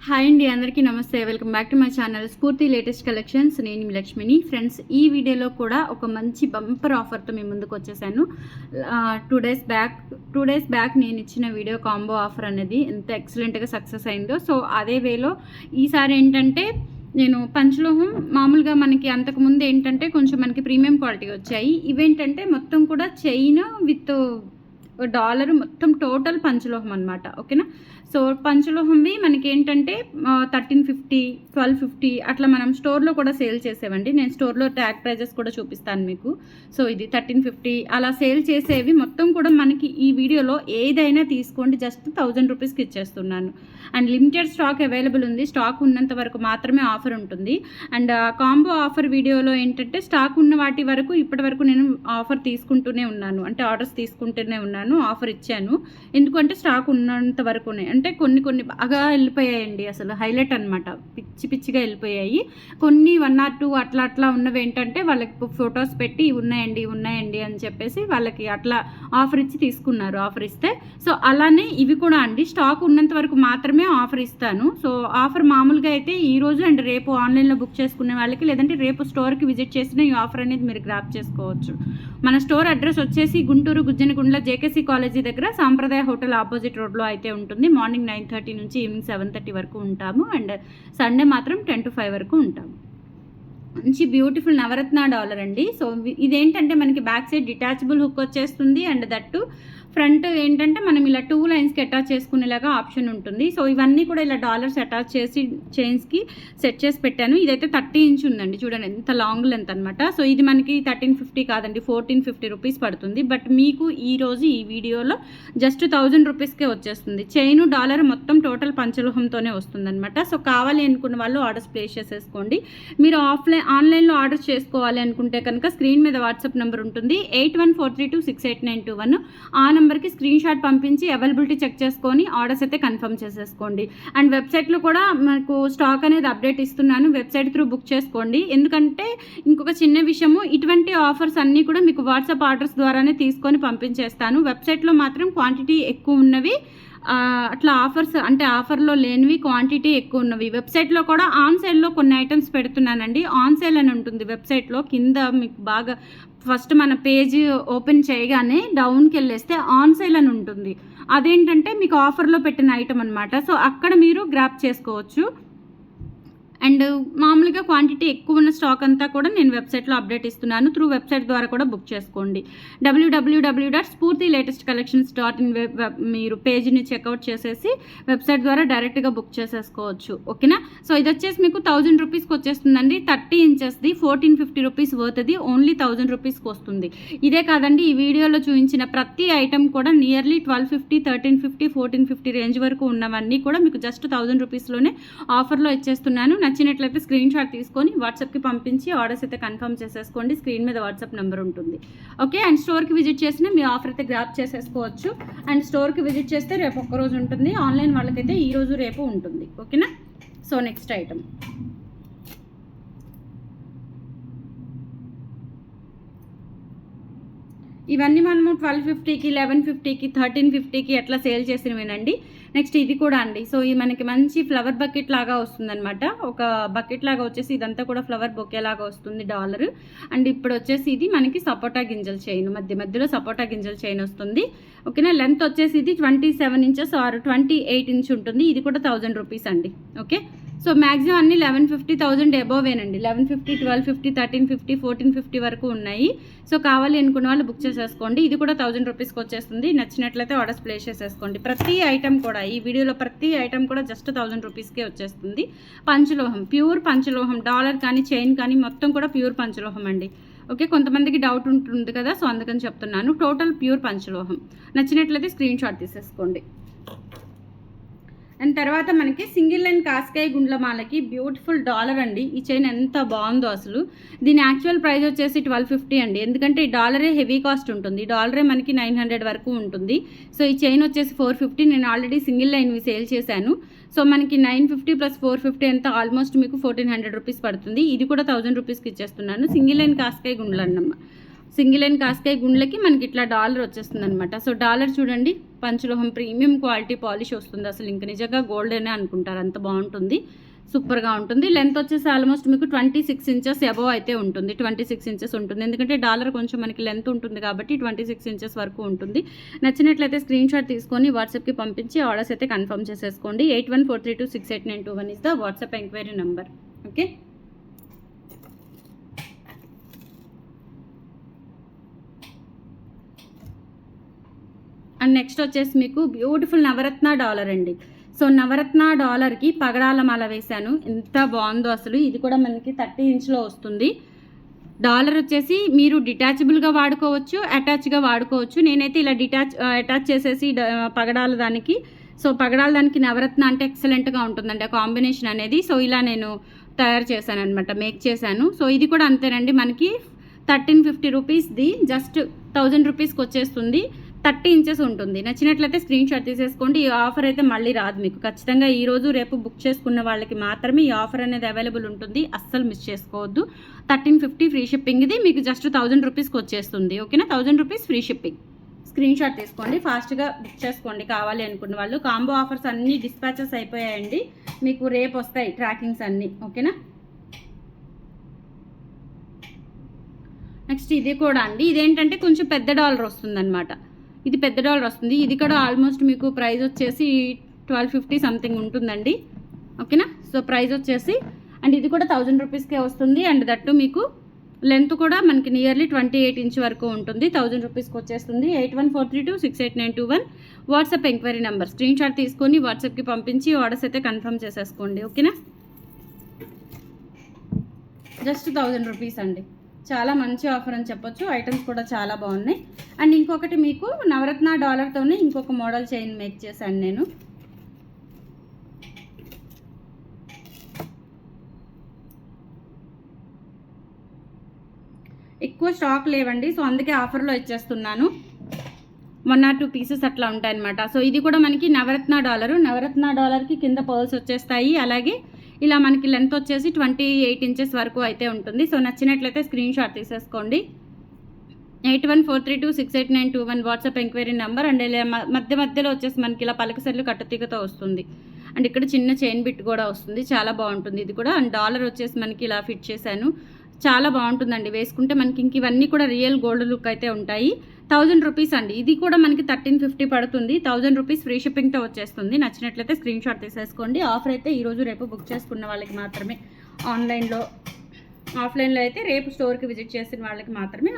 Hi అండి, అందరికీ నమస్తే. Welcome back to my channel స్ఫూర్తి లేటెస్ట్ కలెక్షన్స్. నేను మీ లక్ష్మిని. ఫ్రెండ్స్, ఈ వీడియోలో కూడా ఒక మంచి బంపర్ ఆఫర్తో మీ ముందుకు వచ్చేసాను. 2 డేస్ బ్యాక్ నేను ఇచ్చిన వీడియో కాంబో ఆఫర్ అనేది ఎంత ఎక్సలెంట్గా సక్సెస్ అయిందో, సో అదే వేలో ఈసారి ఏంటంటే నేను పంచలోహం మామూలుగా మనకి అంతకుముందు ఏంటంటే కొంచెం మనకి ప్రీమియం క్వాలిటీ వచ్చాయి. ఇవేంటంటే మొత్తం కూడా చైన్ విత్ డాలర్, మొత్తం టోటల్ పంచలోహం అనమాట. ఓకేనా. సో పంచలోహంవి మనకి ఏంటంటే 1350, 1250 అట్లా మనం స్టోర్లో కూడా సేల్ చేసేవండి. నేను స్టోర్లో ట్యాగ్ ప్రైజెస్ కూడా చూపిస్తాను మీకు. సో ఇది 1350 అలా సేల్ చేసేవి మొత్తం కూడా మనకి ఈ వీడియోలో ఏదైనా తీసుకోండి, జస్ట్ 1000 రూపీస్కి ఇచ్చేస్తున్నాను. అండ్ లిమిటెడ్ స్టాక్ అవైలబుల్ ఉంది. స్టాక్ ఉన్నంత వరకు మాత్రమే ఆఫర్ ఉంటుంది. అండ్ కాంబో ఆఫర్ వీడియోలో ఏంటంటే స్టాక్ ఉన్న వాటి వరకు ఇప్పటి వరకు నేను ఆఫర్ తీసుకుంటూనే ఉన్నాను, అంటే ఆర్డర్స్ తీసుకుంటూనే ఉన్నాను, ఆఫర్ ఇచ్చాను. ఎందుకంటే స్టాక్ ఉన్నంత వరకునే, అంటే కొన్ని బాగా వెళ్ళిపోయాయండి, అసలు హైలైట్ అనమాట, పిచ్చిగా వెళ్ళిపోయాయి. కొన్ని 1 or 2 అట్లా ఉన్నవి ఏంటంటే వాళ్ళకి ఫొటోస్ పెట్టి ఉన్నాయండి అని చెప్పేసి వాళ్ళకి అట్లా ఆఫర్ ఇచ్చి తీసుకున్నారు, ఆఫర్ ఇస్తే. సో అలానే ఇవి కూడా అండి, స్టాక్ ఉన్నంత వరకు మాత్రమే ఆఫర్ ఇస్తాను. సో ఆఫర్ మామూలుగా అయితే ఈరోజు అండ్ రేపు ఆన్లైన్లో బుక్ చేసుకునే వాళ్ళకి, లేదంటే రేపు స్టోర్కి విజిట్ చేసిన ఈ ఆఫర్ అనేది మీరు గ్రాప్ చేసుకోవచ్చు. మన స్టోర్ అడ్రస్ వచ్చేసి గుంటూరు గుజ్జనగుండ్ల జేకేసీ కాలేజీ దగ్గర సాంప్రదాయ హోటల్ ఆపోజిట్ రోడ్లో అయితే ఉంటుంది. మార్నింగ్ 9:30 నుంచి ఈవినింగ్ 7:30 వరకు ఉంటాము. అండ్ సండే మాత్రం 10 to 5 వరకు ఉంటాము. మంచి బ్యూటిఫుల్ నవరత్న డాలర్ అండి. సో ఇదేంటంటే మనకి బ్యాక్ సైడ్ డిటాచబుల్ హుక్ వచ్చేస్తుంది. అండ్ దట్టు ఫ్రంట్ ఏంటంటే మనం ఇలా 2 లైన్స్కి అటాచ్ చేసుకునేలాగా ఆప్షన్ ఉంటుంది. సో ఇవన్నీ కూడా ఇలా డాలర్స్ అటాచ్ చేసి చైన్స్కి సెట్ చేసి పెట్టాను. ఇదైతే 30 ఇంచ్ ఉందండి, చూడండి ఎంత లాంగ్ లెంత్ అనమాట. సో ఇది మనకి 1350 కాదండి, 1450 రూపీస్ పడుతుంది. బట్ మీకు ఈరోజు ఈ వీడియోలో జస్ట్ 1000 రూపీస్కే వచ్చేస్తుంది. చైన్ డాలర్ మొత్తం టోటల్ పంచలోహంతోనే వస్తుంది అనమాట. సో కావాలి అనుకున్న వాళ్ళు ఆర్డర్స్ ప్లేస్ చేసేసుకోండి. మీరు ఆన్లైన్లో ఆర్డర్ చేసుకోవాలి అనుకుంటే కనుక స్క్రీన్ మీద వాట్సాప్ నెంబర్ ఉంటుంది, 8143268921. ఆ నెంబర్కి స్క్రీన్ షాట్ పంపించి అవైలబిలిటీ చెక్ చేసుకొని ఆర్డర్స్ అయితే కన్ఫర్మ్ చేసేసుకోండి. అండ్ వెబ్సైట్లో కూడా మనకు స్టాక్ అనేది అప్డేట్ ఇస్తున్నాను, వెబ్సైట్ త్రూ బుక్ చేసుకోండి. ఎందుకంటే ఇంకొక చిన్న విషయము, ఇటువంటి ఆఫర్స్ అన్నీ కూడా మీకు వాట్సాప్ ఆర్డర్స్ ద్వారానే తీసుకొని పంపించేస్తాను. వెబ్సైట్లో మాత్రం క్వాంటిటీ ఎక్కువ ఉన్నవి, అట్లా ఆఫర్స్ అంటే ఆఫర్లో లేనివి క్వాంటిటీ ఎక్కువ ఉన్నవి. వెబ్సైట్లో కూడా ఆన్ సేల్లో కొన్ని ఐటమ్స్ పెడుతున్నానండి. ఆన్ సేల్ అని ఉంటుంది వెబ్సైట్లో, కింద మీకు బాగా ఫస్ట్ మన పేజ్ ఓపెన్ చేయగానే డౌన్కి వెళ్ళేస్తే ఆన్ సేల్ అని ఉంటుంది. అదేంటంటే మీకు ఆఫర్లో పెట్టిన ఐటమ్ అనమాట. సో అక్కడ మీరు గ్రాప్ చేసుకోవచ్చు. అండ్ మామూలుగా క్వాంటిటీ ఎక్కువ ఉన్న స్టాక్ అంతా కూడా నేను వెబ్సైట్లో అప్డేట్ ఇస్తున్నాను. త్రూ వెబ్సైట్ ద్వారా కూడా బుక్ చేసుకోండి. www.spurtilatestcollections.in మీరు పేజ్ని చెక్అవుట్ చేసేసి వెబ్సైట్ ద్వారా డైరెక్ట్గా బుక్ చేసేసుకోవచ్చు. ఓకేనా. సో ఇది వచ్చేసి మీకు 1000 రూపీస్కి వచ్చేస్తుందండి. 30 ఇంచెస్ది 1450 రూపీస్ వర్త్ది ఓన్లీ 1000 రూపీస్కి వస్తుంది. ఇదే కాదండి, ఈ వీడియోలో చూపించిన ప్రతి ఐటమ్ కూడా నియర్లీ 1250, 1350, 1450 రేంజ్ వరకు ఉన్నవన్నీ కూడా మీకు జస్ట్ 1000 రూపీస్లోనే ఆఫర్లో ఇచ్చేస్తున్నాను. నచ్చినట్లయితే స్క్రీన్ షాట్ తీసుకొని వాట్సాప్కి పంపించి ఆర్డర్స్ అయితే కన్ఫర్మ్ చేసేసుకోండి. స్క్రీన్ మీద వాట్సాప్ నెంబర్ ఉంటుంది. ఓకే. అండ్ స్టోర్కి విజిట్ చేసిన మీ ఆఫర్ అయితే గ్రాప్ చేసేసుకోవచ్చు. అండ్ స్టోర్కి విజిట్ చేస్తే రేపు ఒక్కరోజు ఉంటుంది, ఆన్లైన్ వాళ్ళకైతే ఈరోజు రేపు ఉంటుంది. ఓకేనా. సో నెక్స్ట్ ఐటమ్, ఇవన్నీ మనము 1250కి, 1150కి, 1350కి అట్లా సేల్ చేసినవేనండి. నెక్స్ట్ ఇది కూడా అండి. సో ఇది మనకి మంచి ఫ్లవర్ బకెట్ లాగా వస్తుందన్నమాట. ఒక బకెట్ లాగా వచ్చేసి ఇదంతా కూడా ఫ్లవర్ బొకే లాగా వస్తుంది డాలర్. అండ్ ఇప్పుడు వచ్చేసి ఇది మనకి సపోటా గింజల చైన్, మధ్యలో సపోటా గింజల చైన్ వస్తుంది. ఓకేనా. లెంత్ వచ్చేసి ఇది 27 ఇంచెస్ ఆర్ 28 ఇంచ్ ఉంటుంది. ఇది కూడా 1000 రూపీస్ అండి. ఓకే. సో మ్యాక్సిమం అన్ని 1150, 1000 అబోవేనండి. 1150, 1250, 1350, 1450 వరకు ఉన్నాయి. సో కావాలి అనుకున్న వాళ్ళు బుక్ చేసేసుకోండి. ఇది కూడా 1000 రూపీస్కి వచ్చేస్తుంది. నచ్చినట్లయితే ఆర్డర్స్ ప్లేస్ చేసేసుకోండి. ప్రతి ఐటమ్ కూడా ఈ వీడియోలో ప్రతి ఐటమ్ కూడా జస్ట్ 1000 రూపీస్కే వచ్చేస్తుంది. పంచలోహం, ప్యూర్ పంచలోహం, డాలర్ కానీ చైన్ కానీ మొత్తం కూడా ప్యూర్ పంచలోహం అండి. ఓకే. కొంతమందికి డౌట్ ఉంటుంది కదా, సో అందుకని చెప్తున్నాను. టోటల్ ప్యూర్ పంచలోహం. నచ్చినట్లయితే స్క్రీన్ షాట్ తీసేసుకోండి. అండ్ తర్వాత మనకి సింగిల్ లైన్ కాస్కాయ గుండ్లమాలకి బ్యూటిఫుల్ డాలర్ అండి. ఈ చైన్ ఎంత బాగుందో అసలు. దీని యాక్చువల్ ప్రైస్ వచ్చేసి 1250 అండి. ఎందుకంటే ఈ డాలరే హెవీ కాస్ట్ ఉంటుంది, డాలరే మనకి 900 వరకు ఉంటుంది. సో ఈ చైన్ వచ్చేసి 450. నేను ఆల్రెడీ సింగిల్ లైన్వి సేల్ చేశాను. సో మనకి 950 + 450 ఎంత, ఆల్మోస్ట్ మీకు 1400 రూపీస్ పడుతుంది. ఇది కూడా 1000 రూపీస్కి ఇచ్చేస్తున్నాను. సింగిల్ లైన్ కాస్కాయ గుండ్లన్నమ్మ. సింగిల్ అండ్ కాస్కాయ గుండ్లకి మనకి ఇట్లా డాలర్ వచ్చేస్తుంది అనమాట. సో డాలర్ చూడండి, పంచలోహం ప్రీమియం క్వాలిటీ పాలిష్ వస్తుంది. అసలు ఇంక నిజంగా గోల్డ్ అనే అనుకుంటారు, అంత బాగుంటుంది, సూపర్గా ఉంటుంది. లెంత్ వచ్చేసి ఆల్మోస్ట్ మీకు 26 ఇంచెస్ అబవ్ అయితే ఉంటుంది, 26 ఇంచెస్ ఉంటుంది. ఎందుకంటే డాలర్ కొంచెం మనకి లెంత్ ఉంటుంది కాబట్టి 26 ఇంచెస్ వరకు ఉంటుంది. నచ్చినట్లయితే స్క్రీన్ షాట్ తీసుకొని వాట్సాప్కి పంపించి ఆర్డర్స్ అయితే కన్ఫర్మ్ చేసేసుకోండి. 8143268921 is the WhatsApp enquiry number. Okay, and next వచ్చేసి మీకు బ్యూటిఫుల్ నవరత్న డాలర్ అండి. సో నవరత్న డాలర్కి పగడాల మాల వేశాను, ఎంత బాగుందో అసలు. ఇది కూడా మనకి 30 ఇంచ్లో వస్తుంది. డాలర్ వచ్చేసి మీరు డిటాచబుల్గా వాడుకోవచ్చు, అటాచ్గా వాడుకోవచ్చు. నేనైతే ఇలా అటాచ్ చేసేసి పగడాల దానికి, సో పగడాల దానికి నవరత్న అంటే ఎక్సలెంట్గా ఉంటుందండి ఆ కాంబినేషన్ అనేది. సో ఇలా నేను తయారు చేశాను అనమాట, మేక్ చేశాను. సో ఇది కూడా అంతేనండి, మనకి 1350 రూపీస్ది జస్ట్ 1000 రూపీస్కి వచ్చేస్తుంది. 30 ఇంచెస్ ఉంటుంది. నచ్చినట్లయితే స్క్రీన్ షాట్ తీసేసుకోండి. ఈ ఆఫర్ అయితే మళ్ళీ రాదు మీకు. ఖచ్చితంగా ఈరోజు రేపు బుక్ చేసుకున్న వాళ్ళకి మాత్రమే ఈ ఆఫర్ అనేది అవైలబుల్ ఉంటుంది, అస్సలు మిస్ చేసుకోవద్దు. 1350 ఫ్రీ షిప్పింగ్, ఇది మీకు జస్ట్ 1000 రూపీస్కి వచ్చేస్తుంది. ఓకేనా, 1000 rupees free shipping. Screen shot తీసుకోండి, ఫాస్ట్గా బుక్ చేసుకోండి కావాలి అనుకున్న వాళ్ళు. కాంబో ఆఫర్స్ అన్నీ డిస్పాచెస్ అయిపోయాయండి, మీకు రేపు వస్తాయి ట్రాకింగ్స్ అన్నీ. ఓకేనా, నెక్స్ట్ ఇది కూడా అండి, ఇదేంటంటే కొంచెం పెద్ద డాలర్ వస్తుందన్నమాట. ఇది పెద్ద డాలర్ వస్తుంది. ఇది కూడా ఆల్మోస్ట్ మీకు ప్రైస్ వచ్చేసి 1250 సంథింగ్ ఉంటుందండి. ఓకేనా, సో ప్రైస్ వచ్చేసి, అండ్ ఇది కూడా 1000 రూపీస్కే వస్తుంది. అండ్ దట్టు మీకు లెంత్ కూడా మనకి నియర్లీ 28 ఇంచ్ వరకు ఉంటుంది. 1000 రూపీస్కి వచ్చేస్తుంది. 8143268921 WhatsApp enquiry number. Screen shot తీసుకొని వాట్సాప్కి పంపించి ఆర్డర్స్ అయితే కన్ఫర్మ్ చేసేసుకోండి. ఓకేనా, జస్ట్ 1000 రూపీస్ అండి, చాలా మంచి ఆఫర్ అని చెప్పొచ్చు. ఐటమ్స్ కూడా చాలా బాగున్నాయి. అండ్ ఇంకొకటి మీకు నవరత్న డాలర్తోనే ఇంకొక మోడల్ చైన్ మేక్ చేశాను నేను. ఎక్కువ స్టాక్ లేవండి, సో అందుకే ఆఫర్లో ఇచ్చేస్తున్నాను. 1 or 2 పీసెస్ అట్లా ఉంటాయన్నమాట. సో ఇది కూడా మనకి నవరత్న డాలర్కి కింద పర్ల్స్ వచ్చేస్తాయి. అలాగే ఇలా మనకి లెంత్ వచ్చేసి 28 ఇంచెస్ వరకు అయితే ఉంటుంది. సో నచ్చినట్లయితే స్క్రీన్ షాట్ తీసేసుకోండి. 8143268921 వాట్సాప్ ఎంక్వైరీ నెంబర్. అండ్ ఇలా మధ్యలో వచ్చేసి మనకి ఇలా పలకసర్లు కట్టుతీగతో వస్తుంది. అండ్ ఇక్కడ చిన్న చైన్ బిట్ కూడా వస్తుంది, చాలా బాగుంటుంది ఇది కూడా. అండ్ డాలర్ వచ్చేసి మనకి ఇలా ఫిట్ చేశాను, చాలా బాగుంటుందండి వేసుకుంటే. మనకి ఇంక ఇవన్నీ కూడా రియల్ గోల్డ్ లుక్ అయితే ఉంటాయి. 1000 రూపీస్ అండి, ఇది కూడా మనకి 1350 పడుతుంది. 1000 రూపీస్ ఫ్రీ షిప్పింగ్తో వచ్చేస్తుంది. నచ్చినట్లయితే స్క్రీన్ షాట్ తీసేసుకోండి. ఆఫర్ అయితే ఈరోజు రేపు బుక్ చేసుకున్న వాళ్ళకి మాత్రమే, ఆఫ్లైన్లో అయితే రేపు స్టోర్కి విజిట్ చేసిన వాళ్ళకి మాత్రమే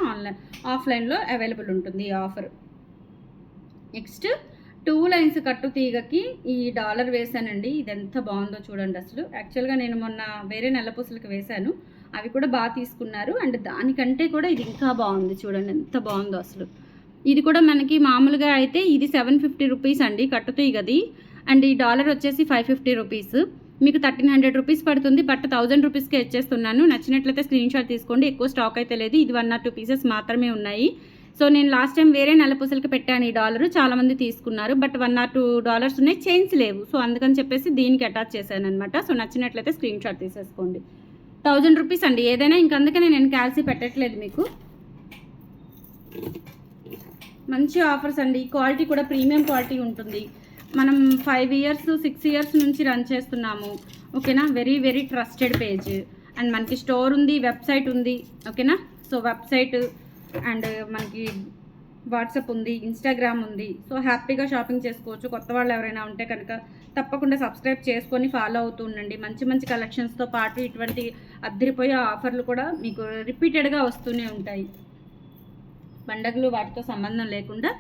ఆఫ్లైన్లో అవైలబుల్ ఉంటుంది ఈ ఆఫర్. నెక్స్ట్ 2 లైన్స్ కట్టు తీగకి ఈ డాలర్ వేసానండి. ఇది ఎంత బాగుందో చూడండి అసలు. యాక్చువల్గా నేను మొన్న వేరే నల్లపూసలకి వేశాను, అవి కూడా బాగా తీసుకున్నారు. అండ్ దానికంటే కూడా ఇది ఇంకా బాగుంది, చూడండి ఎంత బాగుందో అసలు. ఇది కూడా మనకి మామూలుగా అయితే ఇది 750 రూపీస్ అండి కట్టుతీగది. అండ్ ఈ డాలర్ వచ్చేసి 550 రూపీస్, మీకు 1300 రూపీస్ పడుతుంది. బట్ 1000 రూపీస్కే ఇచ్చేస్తున్నాను. నచ్చినట్లయితే స్క్రీన్ షాట్ తీసుకోండి. ఎక్కువ స్టాక్ అయితే లేదు, ఇది 1 or 2 పీసెస్ మాత్రమే ఉన్నాయి. సో నేను లాస్ట్ టైం వేరే నల్లపూసలకి పెట్టాను ఈ డాలర్, చాలామంది తీసుకున్నారు. బట్ 1 or 2 డాలర్స్ ఉన్నాయి, చైన్స్ లేవు. సో అందుకని చెప్పేసి దీనికి అటాచ్ చేశాను అనమాట. సో నచ్చినట్లయితే స్క్రీన్ షాట్ తీసేసుకోండి. 1000 రూపీస్ అండి ఏదైనా, అందుకనే నేను క్యాల్సీ పెట్టట్లేదు మీకు. మంచి ఆఫర్స్ అండి, క్వాలిటీ కూడా ప్రీమియం క్వాలిటీ ఉంటుంది. మనం 5 years 6 years నుంచి రన్ చేస్తున్నాము. ఓకేనా, very very trusted page. And మనకి స్టోర్ ఉంది, వెబ్సైట్ ఉంది. ఓకేనా, సో వెబ్సైట్ అండ్ మనకి వాట్సాప్ ఉంది, ఇన్స్టాగ్రామ్ ఉంది. సో హ్యాపీగా షాపింగ్ చేసుకోవచ్చు. కొత్త వాళ్ళు ఎవరైనా ఉంటే కనుక తప్పకుండా సబ్స్క్రైబ్ చేసుకొని ఫాలో అవుతూ ఉండండి. మంచి మంచి కలెక్షన్స్తో పాటు ఇటువంటి అద్దరిపోయే ఆఫర్లు కూడా మీకు రిపీటెడ్గా వస్తూనే ఉంటాయి. పండగలు వాటితో సంబంధం లేకుండా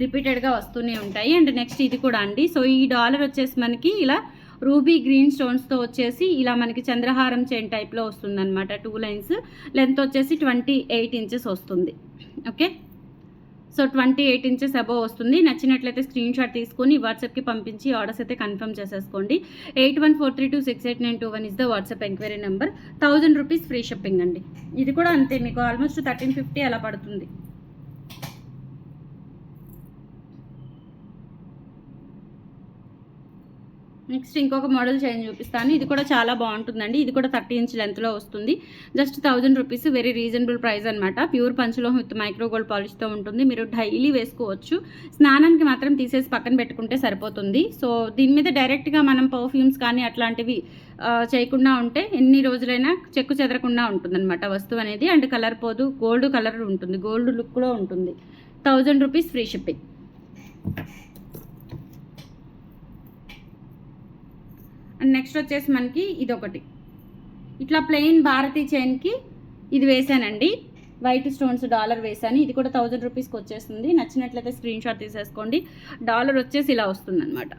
రిపీటెడ్గా వస్తూనే ఉంటాయి. అండ్ నెక్స్ట్ ఇది కూడా అండి. సో ఈ డాలర్ వచ్చేసి మనకి ఇలా రూబీ గ్రీన్ స్టోన్స్తో వచ్చేసి ఇలా మనకి చంద్రహారం చైన్ టైప్లో వస్తుంది అనమాట. 2 లైన్స్, లెంత్ వచ్చేసి 28 ఇంచెస్ వస్తుంది. ఓకే, సో 28 ఇంచెస్ అబోవ్ వస్తుంది. నచ్చినట్లయితే స్క్రీన్ షాట్ తీసుకొని వాట్సాప్కి పంపించి ఆర్డర్స్ అయితే కన్ఫర్మ్ చేసేసుకోండి. 8143268921 is the WhatsApp enquiry number. 1000 rupees free shipping అండి. ఇది కూడా అంతే, మీకు ఆల్మోస్ట్ 1350 అలా పడుతుంది. నెక్స్ట్ ఇంకొక మోడల్ చైన్ చూపిస్తాను. ఇది కూడా చాలా బాగుంటుందండి. ఇది కూడా 30 ఇంచ్ లెంత్లో వస్తుంది. Just 1000 rupees, very reasonable price అనమాట. ప్యూర్ పంచలోహం విత్ మైక్రో గోల్డ్ పాలిష్తో ఉంటుంది. మీరు డైలీ వేసుకోవచ్చు. స్నానానికి మాత్రం తీసేసి పక్కన పెట్టుకుంటే సరిపోతుంది. సో దీని మీద డైరెక్ట్గా మనం పర్ఫ్యూమ్స్ కానీ అట్లాంటివి చేయకుండా ఉంటే ఎన్ని రోజులైనా చెక్కు చెదరకుండా ఉంటుందన్నమాట వస్తువు అనేది. అండ్ కలర్ పోదు, గోల్డ్ కలర్ ఉంటుంది, గోల్డ్ లుక్లో ఉంటుంది. 1000 rupees free shipping. And next వచ్చేసి మనకి ఇదొకటి ఇట్లా ప్లెయిన్ భారతీ చైన్కి ఇది వేసానండి. వైట్ స్టోన్స్ డాలర్ వేసాను. ఇది కూడా 1000 రూపీస్కి వచ్చేస్తుంది. నచ్చినట్లయితే స్క్రీన్ షాట్ తీసేసుకోండి. డాలర్ వచ్చేసి ఇలా వస్తుంది అనమాట.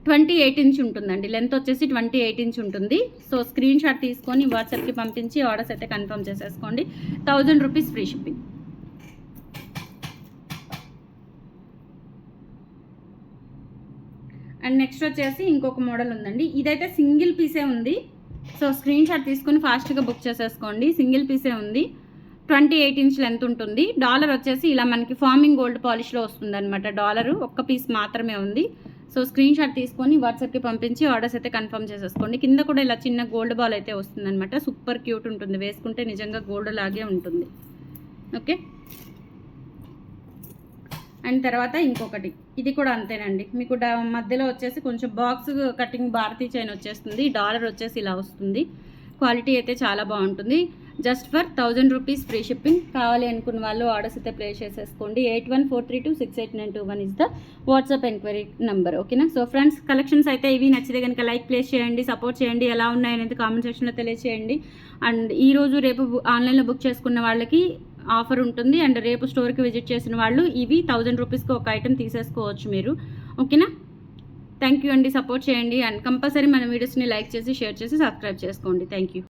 28 ఇంచ్ ఉంటుందండి. లెంత్ వచ్చేసి 28 ఇంచ్ ఉంటుంది. సో స్క్రీన్ షాట్ తీసుకొని వాట్సాప్కి పంపించి ఆర్డర్స్ అయితే కన్ఫర్మ్ చేసేసుకోండి. 1000 rupees free shipping. And next వచ్చేసి ఇంకొక మోడల్ ఉందండి. ఇదైతే సింగిల్ పీసే ఉంది. సో స్క్రీన్ షాట్ తీసుకొని ఫాస్ట్గా బుక్ చేసేసుకోండి. సింగిల్ పీసే ఉంది. 28 ఇంచ్ లెంత్ ఉంటుంది. డాలర్ వచ్చేసి ఇలా మనకి ఫార్మింగ్ గోల్డ్ పాలిష్లో వస్తుంది అనమాట. డాలరు ఒక్క పీస్ మాత్రమే ఉంది. సో స్క్రీన్ షాట్ తీసుకొని వాట్సాప్కి పంపించి ఆర్డర్స్ అయితే కన్ఫర్మ్ చేసేసుకోండి. కింద కూడా ఇలా చిన్న గోల్డ్ బాల్ అయితే వస్తుంది అనమాట. సూపర్ క్యూట్ ఉంటుంది. వేసుకుంటే నిజంగా గోల్డ్ లాగే ఉంటుంది. ఓకే. అండ్ తర్వాత ఇంకొకటి ఇది కూడా అంతేనండి. మీకు మధ్యలో వచ్చేసి కొంచెం బాక్స్ కటింగ్ భారతీ చైన్ వచ్చేస్తుంది. డాలర్ వచ్చేసి ఇలా వస్తుంది. క్వాలిటీ అయితే చాలా బాగుంటుంది. Just for 1000 rupees free shipping. కావాలి అనుకున్న వాళ్ళు ఆర్డర్స్ అయితే ప్లేస్ చేసేసుకోండి. 8143268921 is the WhatsApp enquiry number. ఓకేనా. సో ఫ్రెండ్స్, కలెక్షన్స్ అయితే ఇవి. నచ్చితే కనుక లైక్ ప్లేస్ చేయండి, సపోర్ట్ చేయండి. ఎలా ఉన్నాయనేది కామెంట్ సెక్షన్లో తెలియజేయండి. అండ్ ఈరోజు రేపు ఆన్లైన్లో బుక్ చేసుకున్న వాళ్ళకి ఆఫర్ ఉంటుంది. అండ్ రేపు స్టోర్కి విజిట్ చేసిన వాళ్ళు ఇవి 1000 రూపీస్కి ఒక ఐటెం తీసేసుకోవచ్చు మీరు. ఓకేనా. థ్యాంక్ యూ అండి. సపోర్ట్ చేయండి. అండ్ కంపల్సరీ మన వీడియోస్ని లైక్ చేసి, షేర్ చేసి, సబ్స్క్రైబ్ చేసుకోండి. Thank you.